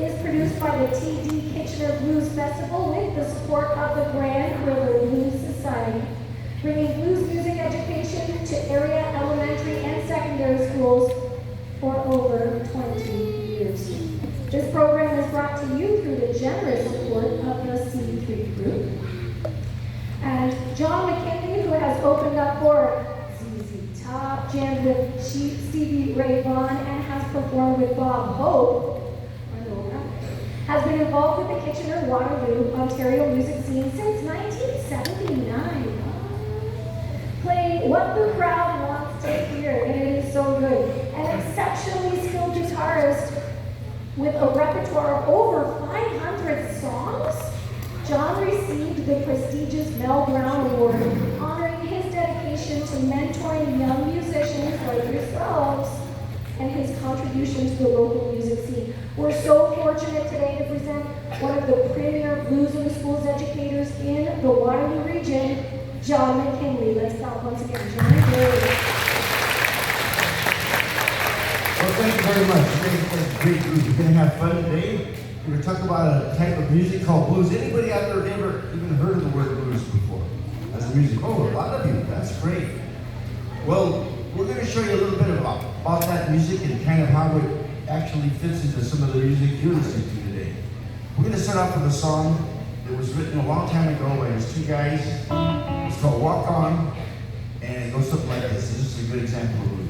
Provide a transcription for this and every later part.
is produced by the T.D. Kitchener Blues Festival with the support of the Grand River Blues Society, bringing blues music education to area elementary and secondary schools for over 20 years. This program is brought to you through the generous support of the C3 Group. And John McKinley, who has opened up for ZZ Top, jammed with Stevie Ray Vaughan, and has performed with Bob Hope, has been involved with the Kitchener-Waterloo, Ontario music scene since 1979. Playing what the crowd wants to hear, and it is so good. An exceptionally skilled guitarist with a repertoire of over 500 songs, John received the prestigious Mel Brown Award, honoring his dedication to mentoring young musicians like yourselves and his contribution to the local music scene. We're so fortunate today to present one of the premier blues in the schools educators in the Waterloo region, John McKinley. Let's clap once again. John McKinley. Well, thank you very much. That's a great group. We're going to have fun today. We're going to talk about a type of music called blues. Anybody out there ever even heard of the word blues before? As a music? Oh, a lot of you. That's great. Well, we're going to show you a little bit about that music and kind of how it actually fits into some of the music you're listening to today. We're going to start off with a song that was written a long time ago by these two guys. It's called Walk On, and it goes something like this. This is a good example of blues.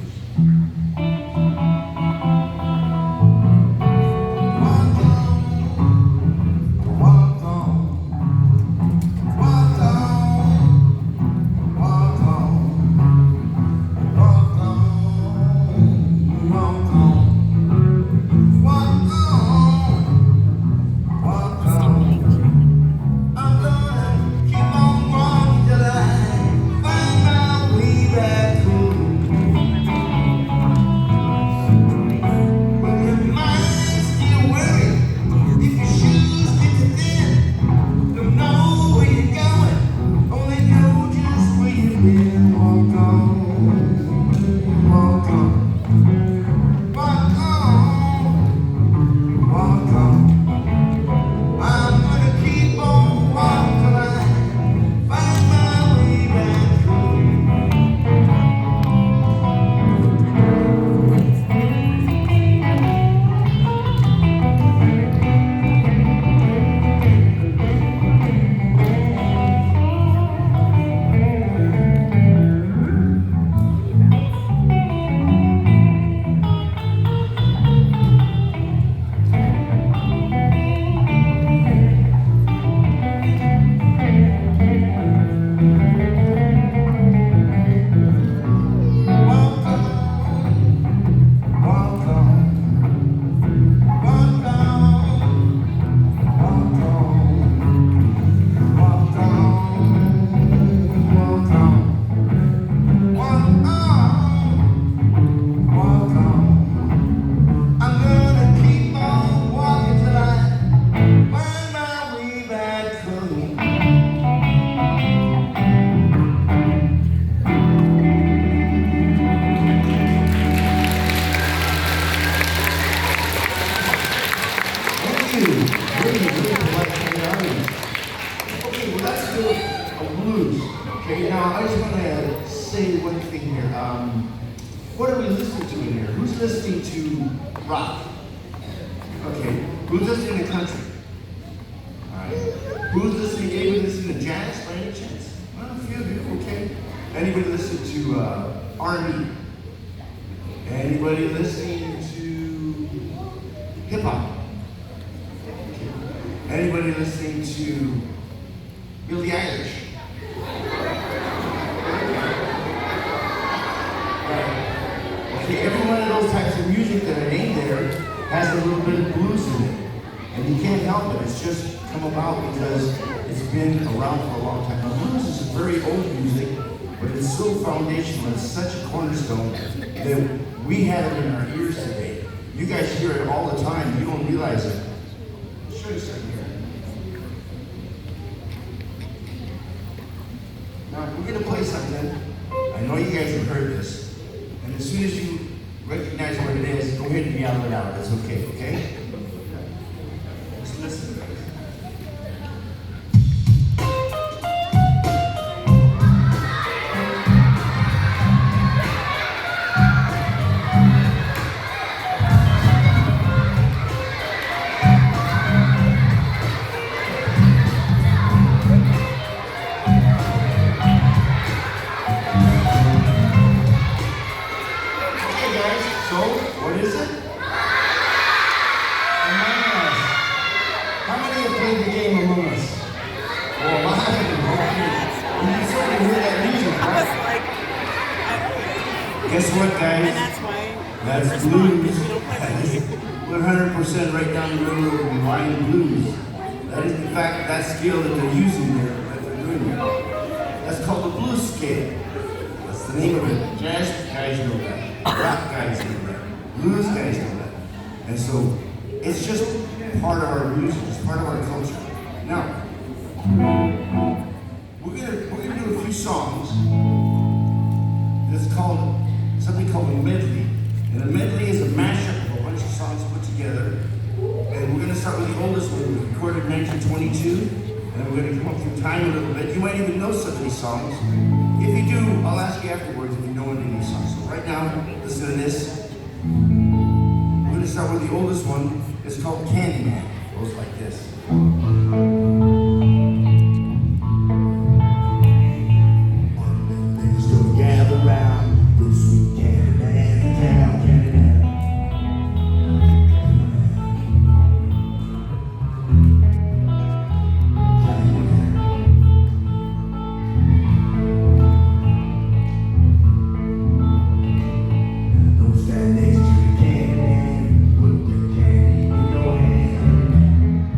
What are we listening to in here? Who's listening to rock? Okay. Who's listening to country? All right. Who's listening? Anybody listening to jazz by any chance? Well, a few of you. Okay. Anybody listening to R&B? Anybody listening to hip hop? Okay. Anybody listening to Billie Eilish? Okay, every one of those types of music that I named there has a little bit of blues in it. And you can't help it. It's just come about because it's been around for a long time. Now, blues is a very old music, but it's so foundational. It's such a cornerstone that we have it in our ears today. You guys hear it all the time. You don't realize it. I'll show you something here. Now, we're going to play something. I know you guys have heard this. And as soon as you recognize what it is, go ahead and yell it out. It's okay, okay? of the game among us? Oh, my. Okay. You certainly hear that music, I was right? like, Guess what, guys? and that's why. That's it's blues. fun, because we don't play blues. 100% right down the middle of Hawaiian blues. That is, in fact, that scale that they're using there, that they're doing there. That's called the blues scale. That's the name of it. Jazz guys know that. Rock guys know that. Blues guys know that. And so, it's just part of our music. It's part of our culture. Now, we're gonna do a few songs. It's called something called a medley. And a medley is a mashup of a bunch of songs put together. And we're going to start with the oldest one, recorded in 1922. And we're going to come up through time a little bit. You might even know some of these songs. If you do, I'll ask you afterwards if you know any of these songs. So right now, listen to this. We're going to start with the oldest one. It's called Candyman. It goes like this. Gather round this sweet Candyman in town, Candyman. Don't stand next to the Candyman, put the candy in your hand.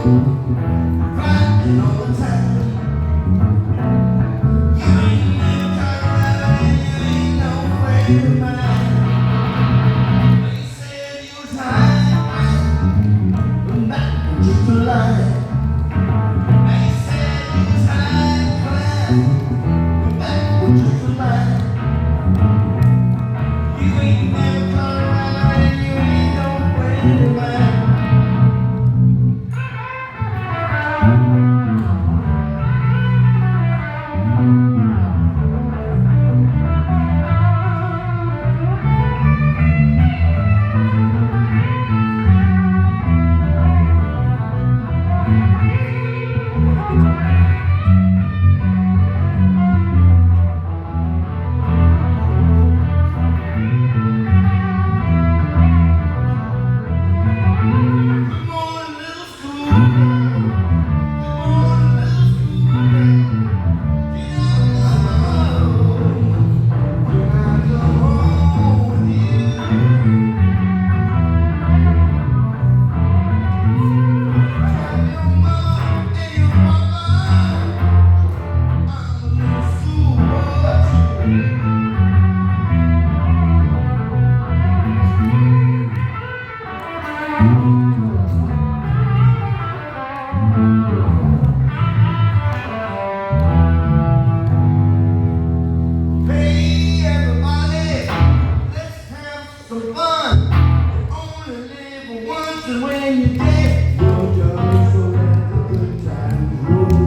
crying all the time. You ain't never turned around and you ain't no friend of mine. They said you was hiding, but that was just a lie. They said you was hiding, but that was just a lie. You ain't never turned around and you ain't no friend of mine. Hey everybody, let's have some fun. You only live once, and when you're dead, you're done. So let the good times roll.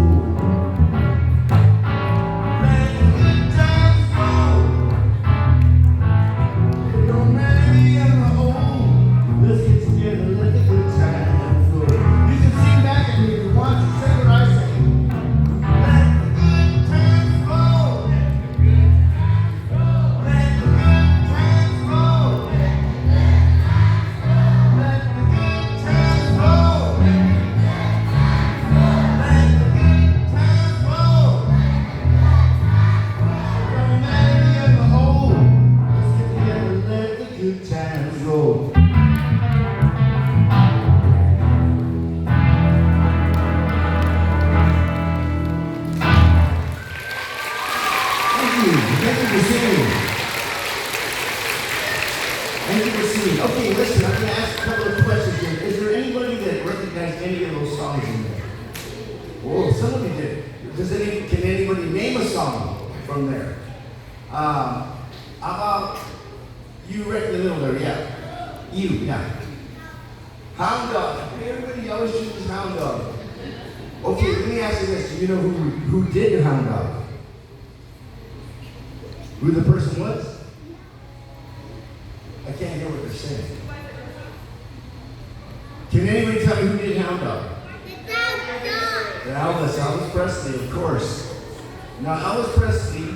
Let the good times roll. It don't matter if you're old. Let's get together, let the good times roll. You can sing back at me if you want to. Say what I say. Let the good times roll. Let the good times roll. Let the good times roll. Let the good times roll. Don't matter if you're old. Let's get together, let the good times roll. Thank you. Thank you for singing. Thank you for singing. Okay, listen, I'm going to ask a couple of questions here. Is there anybody that recognized any of those songs in there? Oh, somebody did. Can anybody name a song from there? How about you right in the middle there? Yeah. You, yeah. Hound Dog. Everybody always chooses Hound Dog. Okay, let me ask you this. Do you know who did Hound Dog? Who the person was? I can't hear what they're saying. Can anybody tell me who did Hound Dog? Elvis Presley, of course. Now, Elvis Presley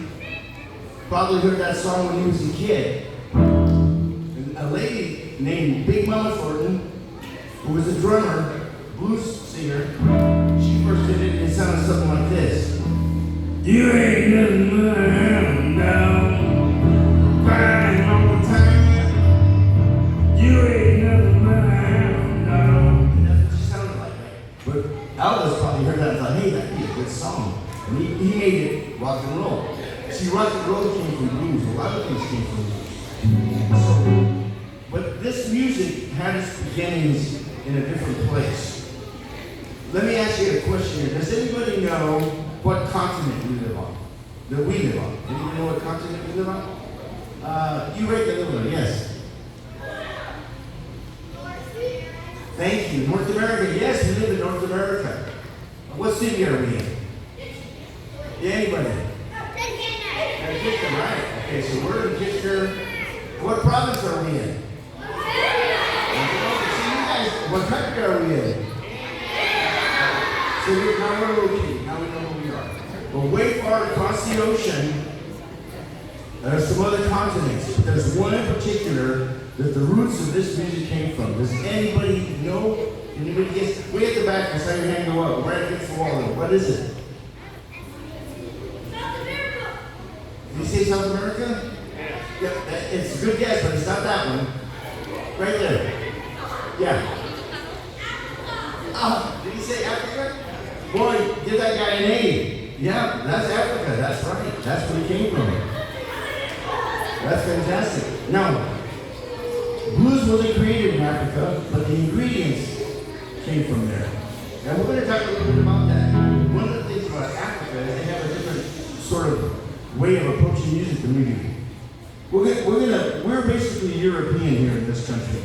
probably heard that song when he was a kid. And a lady named Big Mama Thornton, who was a drummer, blues singer, she first did it and it sounded something like this. You ain't nothing but a hound dog, crying all the time. You ain't nothing but a hound dog. And that's what she sounded like. But Elvis probably heard that and thought, hey, that'd be a good song. And he made it rock and roll. See, rock and roll came from blues. A lot of things came from blues. So, but this music had its beginnings in a different place. Let me ask you a question here. Does anybody know what continent we live on? That we live on? Anybody know what continent we live on? You right there, little one, yes. Thank you. North America, yes, we live in North America. What city are we in? Yeah, anybody? Kitchener, right? Okay, so we're in Kitchener. What province are we in? What country are we in? So now we're located. Now we know where we are. But way far across the ocean, there are some other continents. But there's one in particular that the roots of this music came from. Does anybody know? Anybody guess? Way at the back, I saw your hand go up, right against the wall. What is it? South America. Did you say South America? Yeah, it's a good guess, but it's not that one. Right there. Yeah. Did he say Africa? Boy, give that guy an A. Yeah, that's Africa. That's right. That's where he came from. That's fantastic. Now, blues wasn't created in Africa, but the ingredients came from there. And we're going to talk a little bit about that. One of the things about Africa is they have a different sort of way of approaching music than we do. We're basically European here in this country.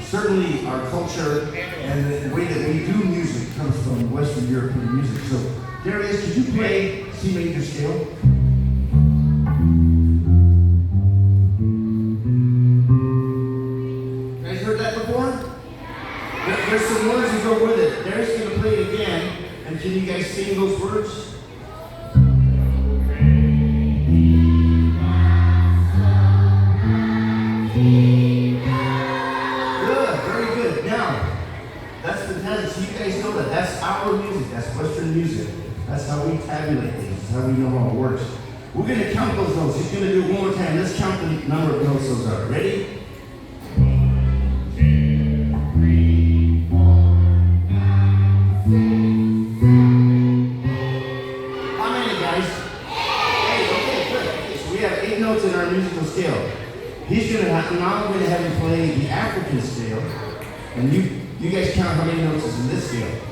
Certainly our culture and the way that we do music comes from Western European music. So, Darius, could you play C major scale? You guys heard that before? There's some words that go with it. Darius is going to play it again, and can you guys sing those words? That's our music. That's Western music. That's how we tabulate things. That's how we know how it works. We're going to count those notes. He's going to do it one more time. Let's count the number of notes those are. Ready? 1, 2, 3, 4, 5, 6. How many, guys? 8. Okay, good. Okay, so we have 8 notes in our musical scale. He's going to have, now I'm going to have him play the African scale. And you guys count how many notes is in this scale.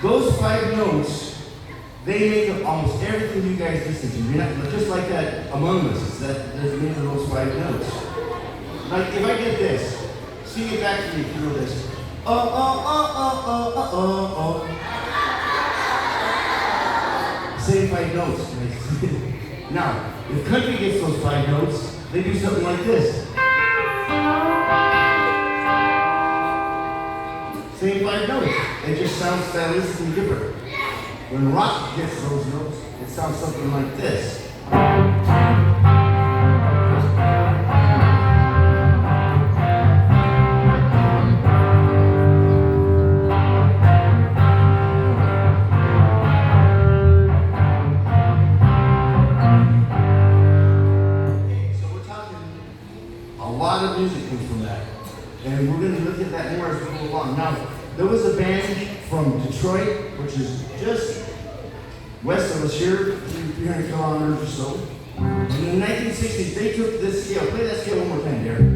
Those 5 notes, they make up almost everything you guys listen to. You're not, just like that Among Us, it's that there's many of those 5 notes. Like if I get this, sing it back to me if you know this. Oh, oh, oh, oh, oh, oh, oh, oh. Same 5 notes. Now, if country gets those 5 notes, they do something like this. Same 5 notes. It just sounds stylistically different. When rock gets those notes, it sounds something like this. Okay, so we're talking a lot of music comes from that. And we're going to look at that more as we go along. Now, there was a band from Detroit, which is just west of us here, 300 kilometers or so. And in the 1960s, they took this scale. Play that scale one more time, Derek.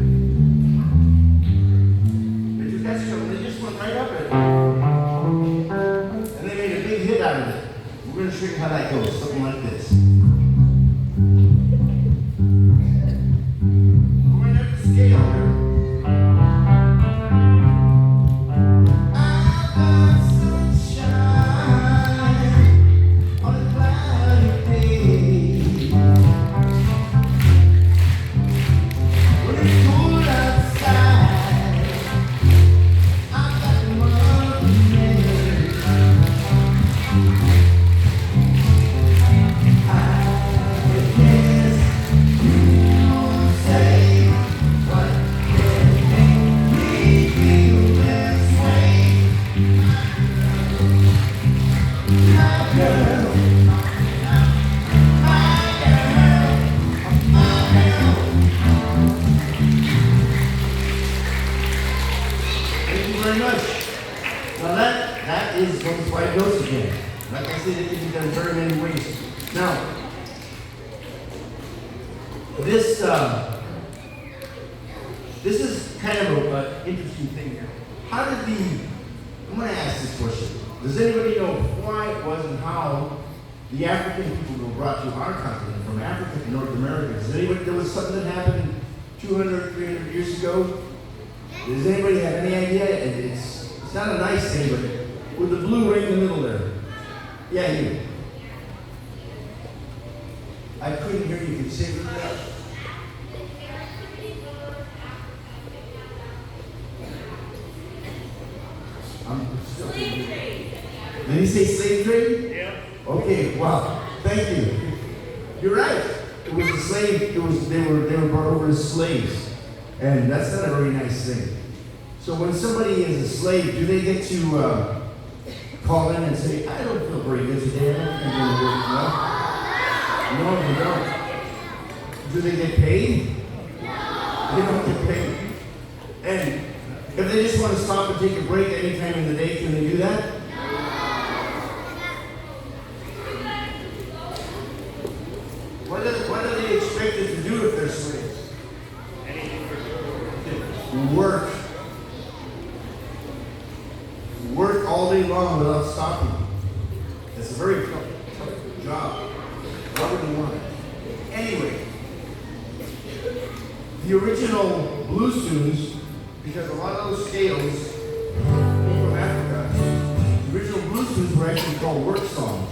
They took that scale and they just went right up it. And they made a big hit out of it. We're going to show you how that goes, something like this. We're going to have the scale here. Very much. Now that is those 5 notes again. Like I said, it can be done very many ways. Now, this is kind of an interesting thing here. How did I'm going to ask this question. Does anybody know why it was and how the African people were brought to our continent from Africa to North America? Does anybody, there was something that happened 200, 300 years ago? Does anybody have any idea? It's not a nice thing, but with the blue ring in the middle there. Yeah, you. I couldn't hear you. Can you say it really loud? I'm still. Slave trade. Did he say slave trade? Yeah. Okay. Wow. Thank you. You're right. It was a slave. They were brought over as slaves. And that's not a very nice thing. So when somebody is a slave, do they get to call in and say, I don't feel very good today. I don't think I'm going to work. No, they don't. Do they get paid? They don't get paid. And if they just want to stop and take a break any time in the day, can they do that? What are they expected to do if they're slaves? Work. Work all day long without stopping. It's a very tough job. Why would you want it? Anyway, the original blues tunes, because a lot of those scales came from Africa, the original blues tunes were actually called work songs.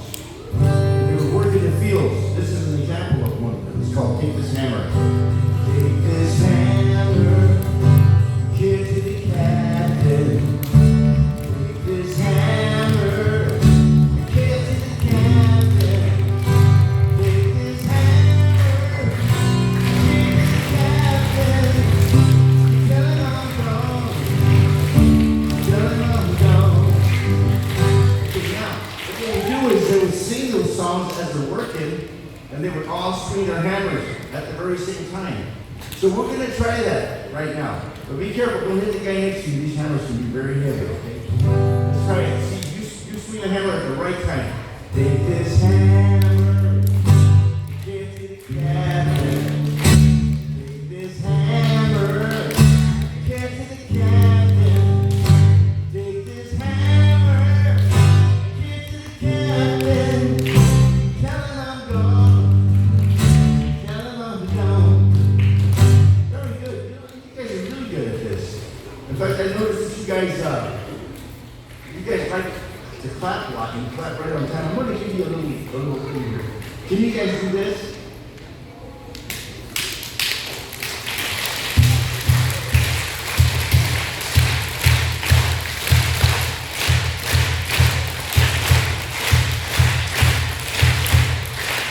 They were working in the fields. This is an example of one. It's called Take This Hammer. Take this hammer, give to the captain. Take this hammer, give to the captain. Take this hammer, give to the captain. Tell him I'm gone. Tell him I'm gone. Okay, now, what they would do is they would sing those songs as they're working, and they would all swing their hammers at the very same time. So we're going to try that right now. But be careful, don't hit the guy next to you. These hammers can be very heavy, okay? Let's try it. See, you swing the hammer at the right time. Take this hammer, give to the captain. Take this hammer, give to the captain. Take this hammer, give to the captain. Tell him I'm gone. Tell him I'm gone. Very good. You guys are really good at this. In fact, I noticed that you guys like to clap a lot and clap right on time. I'm going to give you a little clue here. Can you guys do this?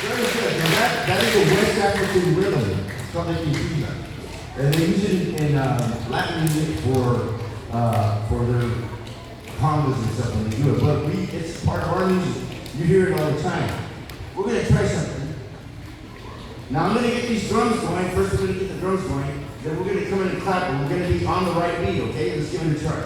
Very good. Now that is a West African rhythm. It's called the Kizomba. And they use it in Latin music for their congas and stuff when they do it. But it's part of our music. You hear it all the time. We're going to try something. Now I'm going to get these drums going. First we're going to get the drums going. Then we're going to come in and clap. And we're going to be on the right beat, okay? Let's give it a try.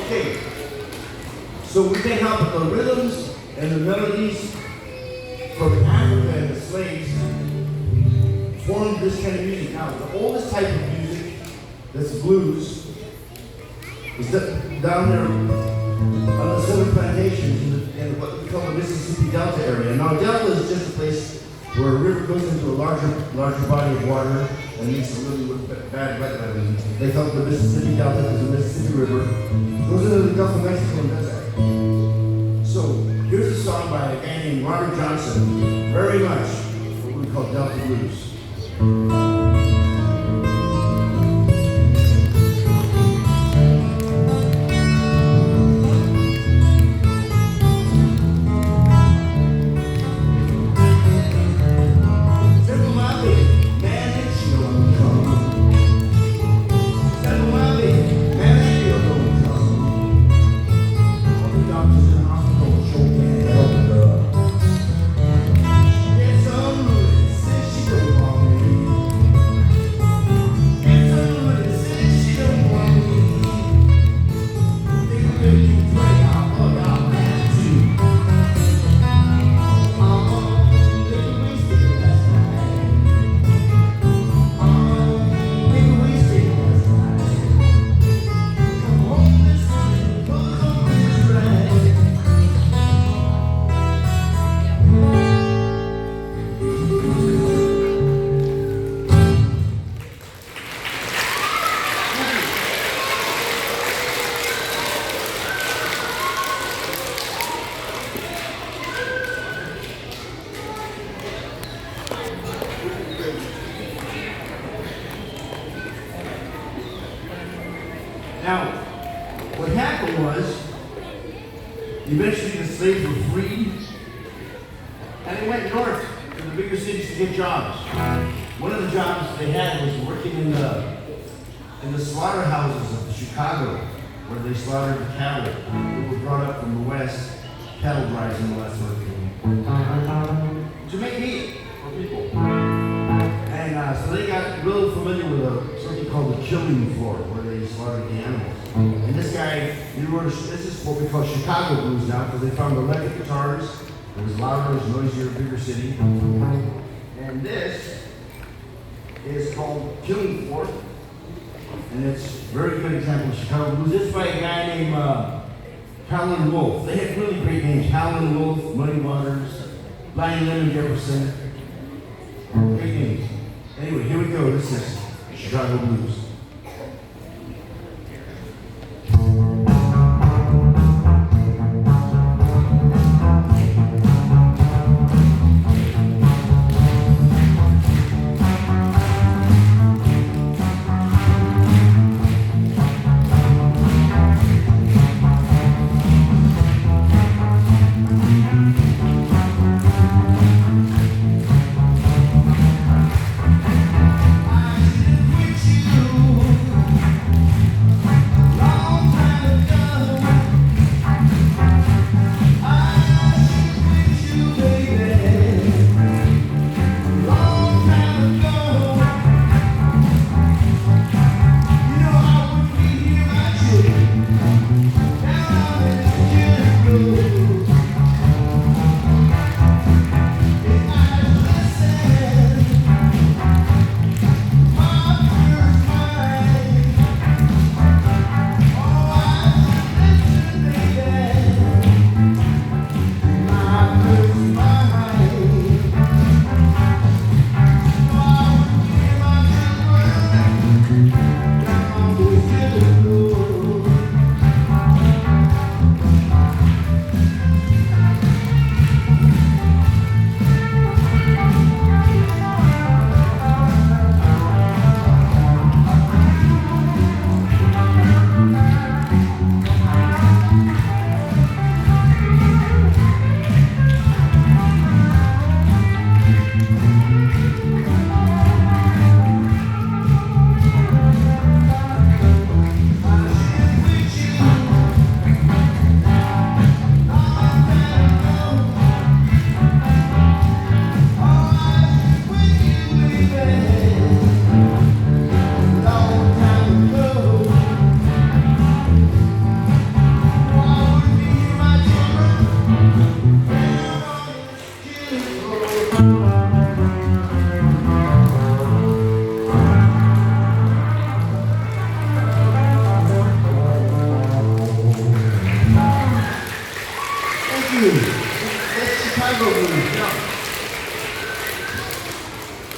Okay, so we can help with the rhythms and the melodies from Africa and the slaves formed this kind of music. Now, the oldest type of music that's blues is down there on the southern plantations in what we call the Mississippi Delta area. Now, Delta is just a place where a river goes into a larger body of water and makes a really bad wetland. They call it the Mississippi Delta because the Mississippi River goes into the Gulf of Mexico and does that. So here's a song by a guy named Robert Johnson, very much what we call Delta Blues. what happened was, eventually the slaves were freed, and they went north to the bigger cities to get jobs. One of the jobs they had was working in the slaughterhouses of Chicago, where they slaughtered the cattle. They were brought up from the west, cattle drives and all that sort of thing, to make meat for people. And so they got real familiar with something called the killing floor, where they slaughtered the animals. And this guy, this is what we call Chicago blues now, because they found electric guitars. It was louder, it was noisier, bigger city. And this is called Killing Floor. And it's a very good example of Chicago blues. This is by a guy named Howlin' Wolf. They had really great names. Howlin' Wolf, Muddy Waters, Blind Lemon Jefferson. Great names. Anyway, here we go. This is Chicago blues.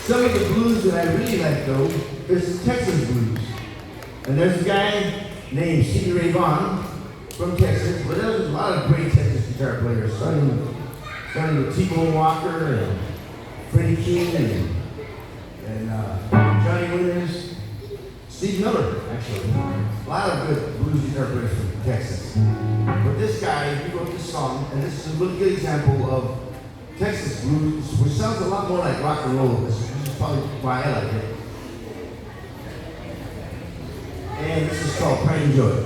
Some of the blues that I really like, though, is Texas blues. And there's a guy named Stevie Ray Vaughan from Texas, but there's a lot of great Texas guitar players, starting with T-Bone Walker and Freddie King and Johnny Winters, Steve Miller, actually. A lot of good blues guitar players from Texas. But this guy, he wrote this song, and this is a really good example of Texas blues, which sounds a lot more like rock and roll. This is probably why I like it. And this is called Pride and Joy.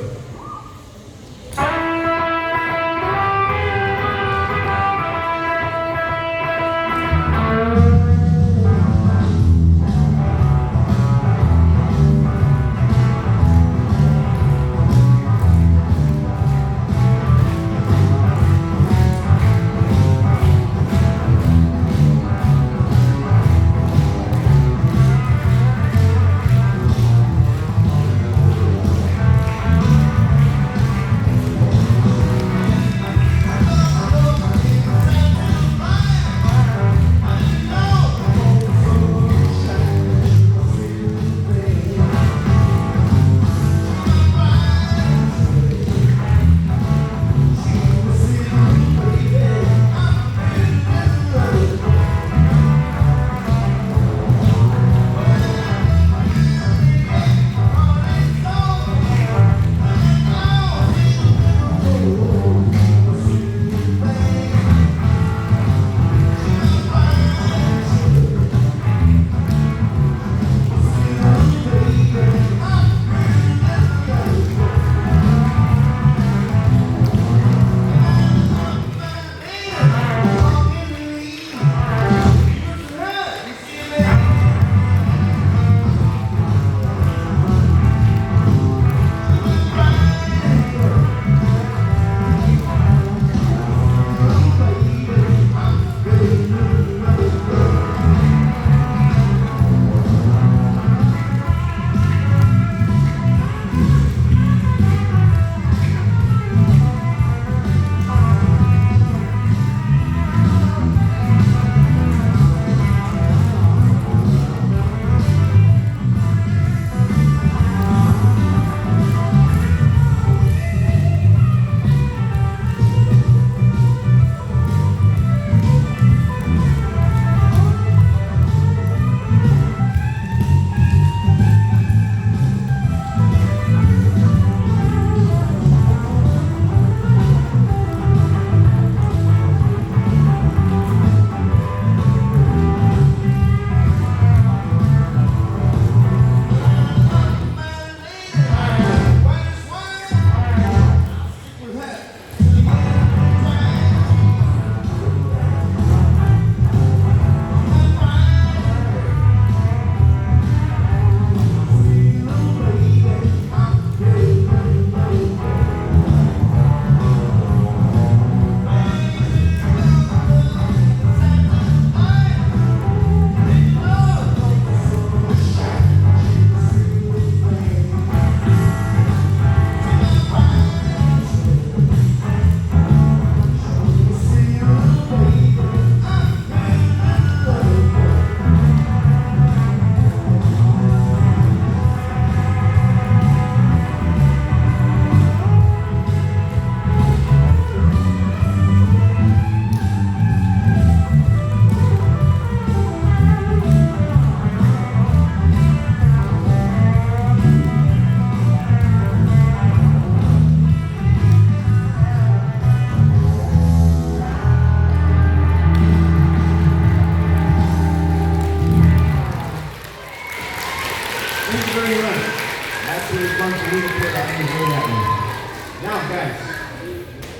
guys,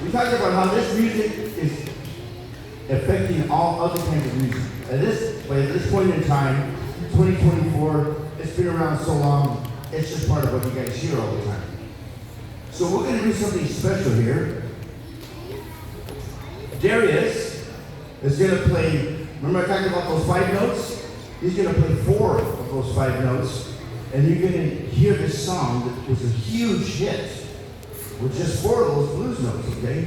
we talked about how this music is affecting all other kinds of music. At this point in time, 2024, it's been around so long, it's just part of what you guys hear all the time. So we're going to do something special here. Darius is going to play, remember I talked about those 5 notes? He's going to play 4 of those 5 notes, and you're going to hear this song that was a huge hit with just 4 of those blues notes, okay?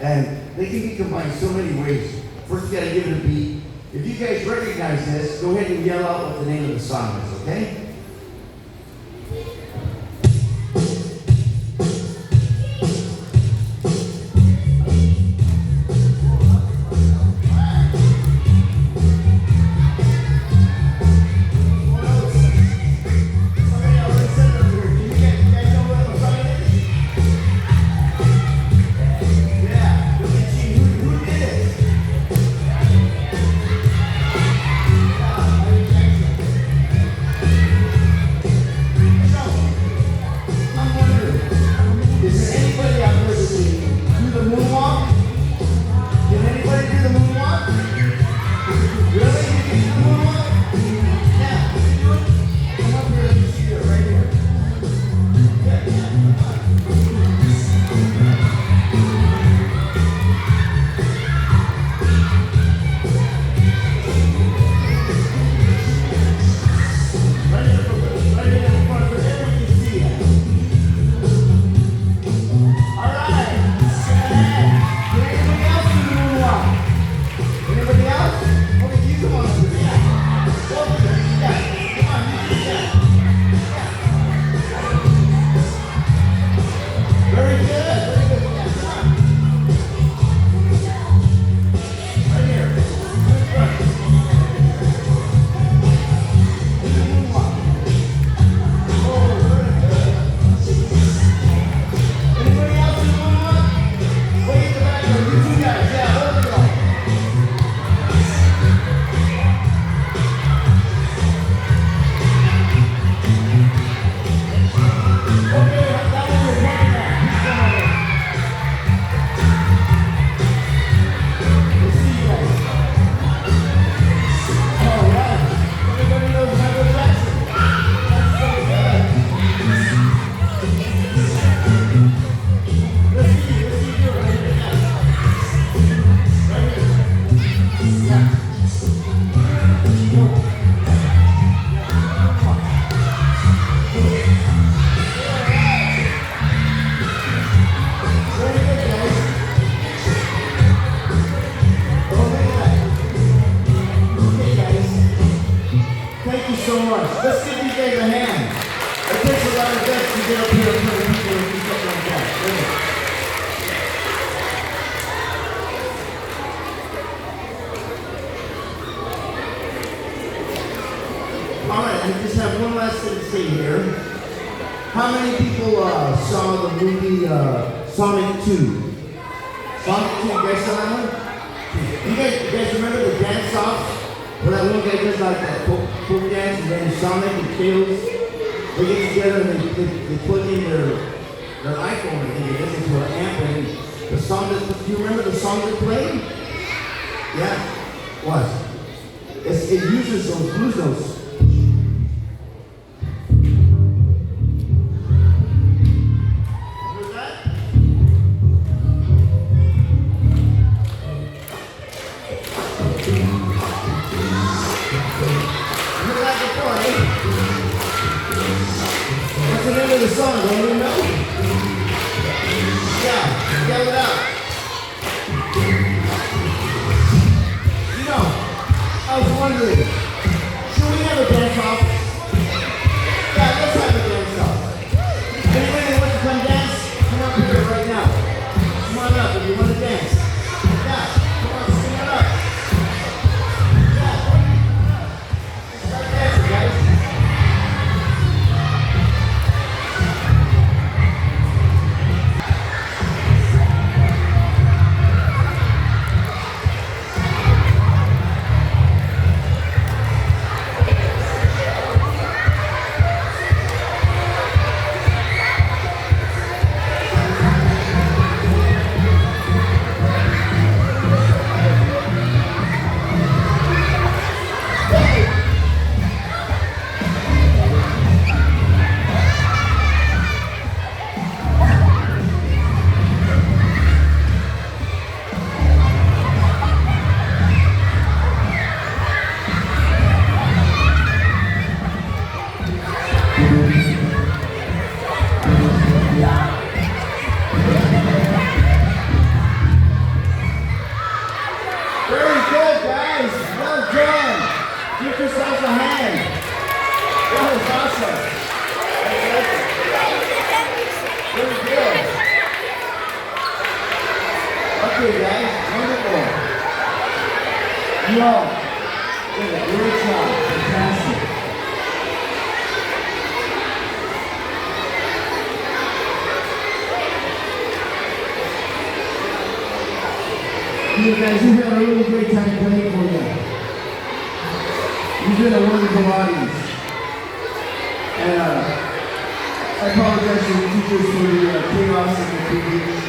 And they can be combined so many ways. First, you got to give it a beat. If you guys recognize this, go ahead and yell out what the name of the song is, okay? Let's give these guys a hand. It takes a lot of guts to get up here in front of people and do something like that. All right, I just have one last thing to say here. How many people saw the movie Sonic 2? Sonic 2, you guys saw that one? You guys remember the dance off? Where that one guy does like that folk dance and then Sonic and Tails, they get together and they plug in their iPhone and they listen to an amp and the song that, do you remember the song that played? Yeah, what? It uses those blues notes. The song, don't you know? Yeah, yell it out. You know, I was wondering, should we have Okay, guys, wonderful. You all did a great job. Fantastic. You guys, you've had a really great time playing for you. You've been a wonderful audience. And I apologize to the teachers for the chaos and the confusion.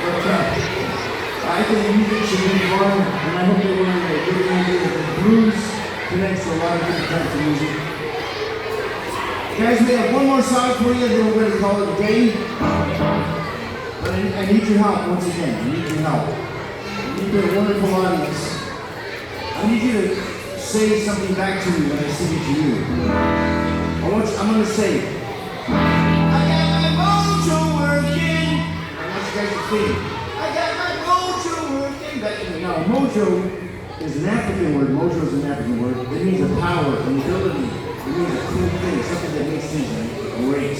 But I think music should be fun, and I hope they learn that good music and blues connects to a lot of different types of music. Guys, we have one more song for you, then we're going to call it a day. But I need your help once again. I need your help. You've been a wonderful audience. I need you to say something back to me when I sing it to you. I'm going to say, I got my mojo working. I want you guys to sing. I got my mojo working. Now, mojo is an African word. Mojo is an African word. It means a power, an ability. It means a cool thing, something that makes things great.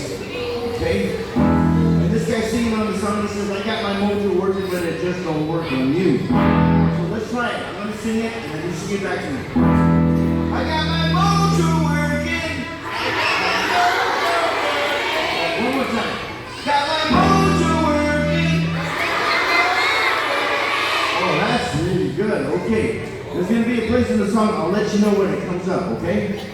Okay? And this guy singing on the song, he says, I got my mojo working, but it just don't work on you. So let's try it. I'm going to sing it, and then you sing it back to me. I got my mojo working. One more time. Got my mojo working. Oh, that's really good. Okay. There's going to be a place in the song. I'll let you know when it comes up, okay?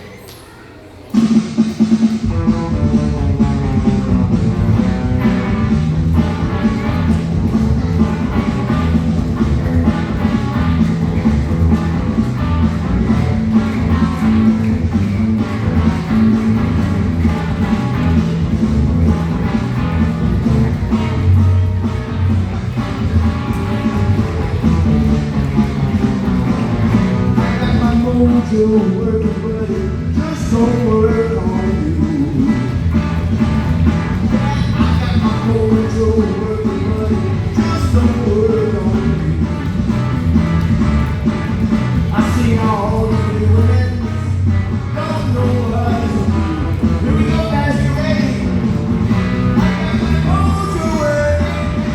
Mojo working, but it just don't work on you. I got my mojo working, but it just don't work on you. I see all the pretty women don't know what to do. Here we go, guys, you ready? I got my mojo working.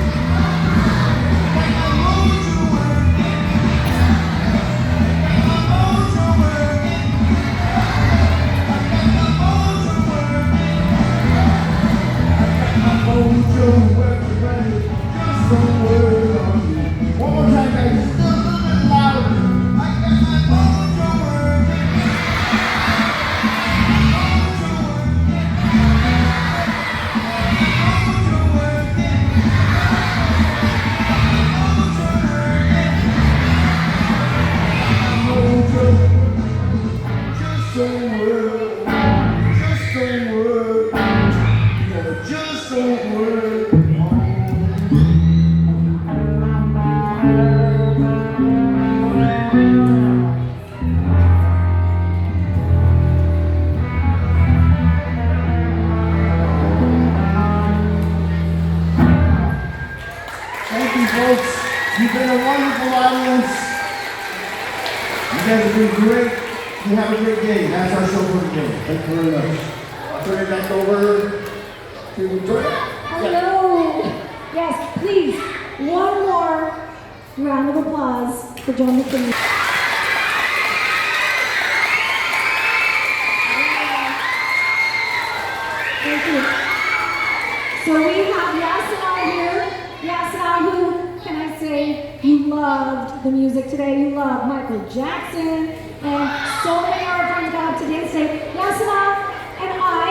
I got my mojo working. Mojo working, but it just don't work on you. One more time, guys, just a little bit louder. I got my mojo working. Mojo working. Mojo working. Mojo working. Just don't work. Just don't work. Yeah, just don't work. Thank you, folks. You've been a wonderful audience. You guys have been great. You have a great day. That's our show for today. Thank you very much. I'll turn it back over to Victoria. Hello. Yes, please, one more round of applause for John McKinley. Thank you. So we have Yasina here. Yasina, who, can I say, who loved the music today, who loved Michael Jackson, and so many of our friends got up today and say, Yasina and I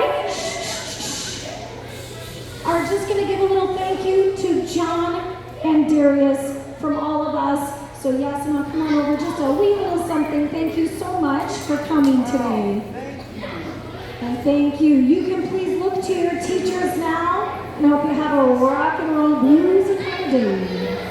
are just going to give a little thank you to John and Darius from all of us. So Yasina, come on over, just a wee little something. Thank you so much for coming today. And thank you. You can please look to your teachers now, and I hope you have a rock and roll blues and day.